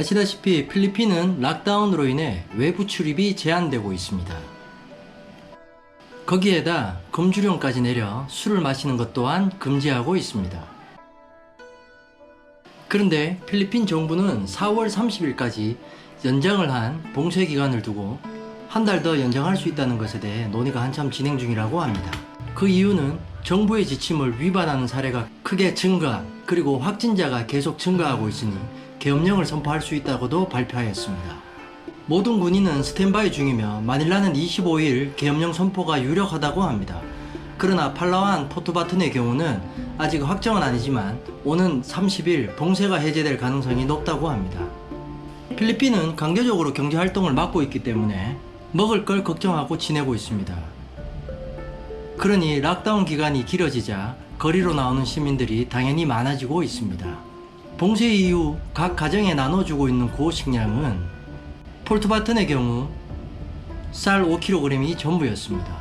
아시다시피 필리핀은 락다운으로 인해 외부 출입이 제한되고 있습니다. 거기에다 금주령까지 내려 술을 마시는 것 또한 금지하고 있습니다. 그런데 필리핀 정부는 4월 30일까지 연장을 한 봉쇄 기간을 두고 한 달 더 연장할 수 있다는 것에 대해 논의가 한참 진행 중이라고 합니다. 그 이유는 정부의 지침을 위반하는 사례가 크게 증가, 그리고 확진자가 계속 증가하고 있으니 계엄령을 선포할 수 있다고도 발표하였습니다. 모든 군인은 스탠바이 중이며 마닐라는 25일 계엄령 선포가 유력하다고 합니다. 그러나 팔라완, 포토바튼의 경우는 아직 확정은 아니지만 오는 30일 봉쇄가 해제될 가능성이 높다고 합니다. 필리핀은 강제적으로 경제활동을 막고 있기 때문에 먹을 걸 걱정하고 지내고 있습니다. 그러니 락다운 기간이 길어지자 거리로 나오는 시민들이 당연히 많아지고 있습니다. 봉쇄 이후 각 가정에 나눠주고 있는 구호식량은 폴트바튼의 경우 쌀 5kg이 전부였습니다.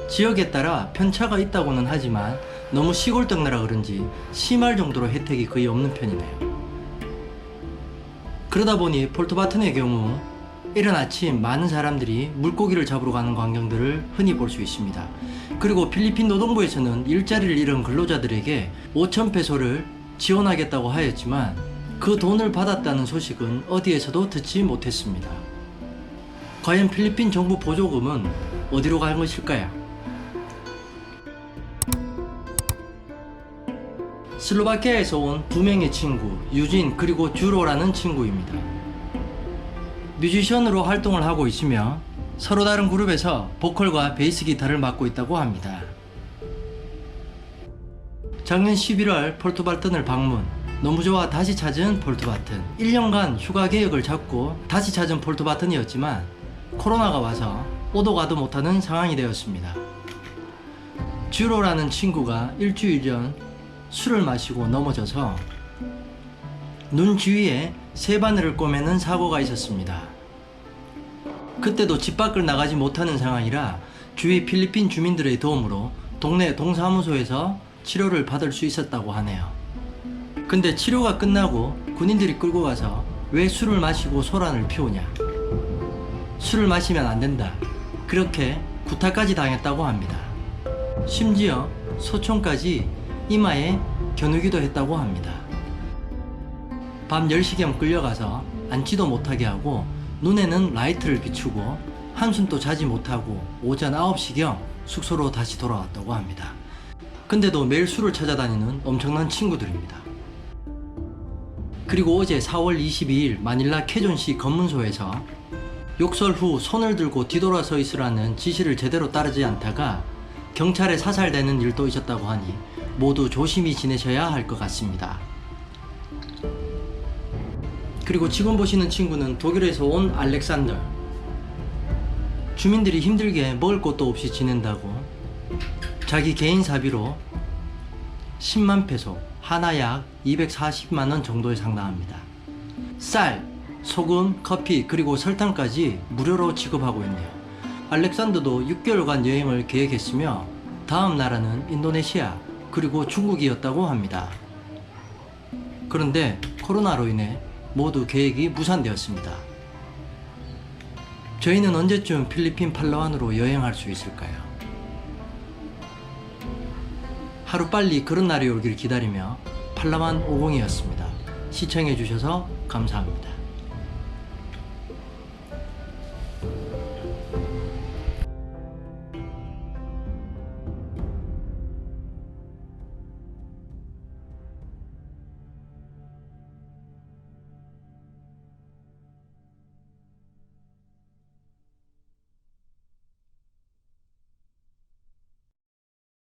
지역에 따라 편차가 있다고는 하지만 너무 시골 떡나라 그런지 심할 정도로 혜택이 거의 없는 편이네요. 그러다 보니 폴트바튼의 경우 이른 아침 많은 사람들이 물고기를 잡으러 가는 광경들을 흔히 볼 수 있습니다. 그리고 필리핀 노동부에서는 일자리를 잃은 근로자들에게 5,000페소를 지원하겠다고 하였지만 그 돈을 받았다는 소식은 어디에서도 듣지 못했습니다. 과연 필리핀 정부 보조금은 어디로 간 것일까요? 슬로바키아에서 온 두 명의 친구, 유진 그리고 주로라는 친구입니다. 뮤지션으로 활동을 하고 있으며 서로 다른 그룹에서 보컬과 베이스 기타를 맡고 있다고 합니다. 작년 11월 폴트바튼을 방문, 너무 좋아 다시 찾은 폴트바튼. 1년간 휴가 계획을 잡고 다시 찾은 폴트바튼이었지만 코로나가 와서 오도 가도 못하는 상황이 되었습니다. 주로라는 친구가 일주일 전 술을 마시고 넘어져서 눈 주위에 쇠바늘을 꼬매는 사고가 있었습니다. 그때도 집 밖을 나가지 못하는 상황이라 주위 필리핀 주민들의 도움으로 동네 동사무소에서 치료를 받을 수 있었다고 하네요. 근데 치료가 끝나고 군인들이 끌고 가서 왜 술을 마시고 소란을 피우냐, 술을 마시면 안 된다, 그렇게 구타까지 당했다고 합니다. 심지어 소총까지 이마에 겨누기도 했다고 합니다. 밤 10시경 끌려가서 앉지도 못하게 하고 눈에는 라이트를 비추고 한숨도 자지 못하고 오전 9시경 숙소로 다시 돌아왔다고 합니다. 근데도 매일 술을 찾아다니는 엄청난 친구들입니다. 그리고 어제 4월 22일 마닐라 캐존시 검문소에서 욕설 후 손을 들고 뒤돌아서 있으라는 지시를 제대로 따르지 않다가 경찰에 사살되는 일도 있었다고 하니 모두 조심히 지내셔야 할 것 같습니다. 그리고 지금 보시는 친구는 독일에서 온 알렉산더. 주민들이 힘들게 먹을 것도 없이 지낸다고 자기 개인 사비로 10만 페소, 하나 약 240만원 정도에 상당합니다. 쌀, 소금, 커피 그리고 설탕까지 무료로 지급하고 있네요. 알렉산더도 6개월간 여행을 계획했으며 다음 나라는 인도네시아 그리고 중국이었다고 합니다. 그런데 코로나로 인해 모두 계획이 무산되었습니다. 저희는 언제쯤 필리핀 팔라완으로 여행할 수 있을까요? 하루빨리 그런 날이 오길 기다리며 팔라완 50이었습니다. 시청해주셔서 감사합니다.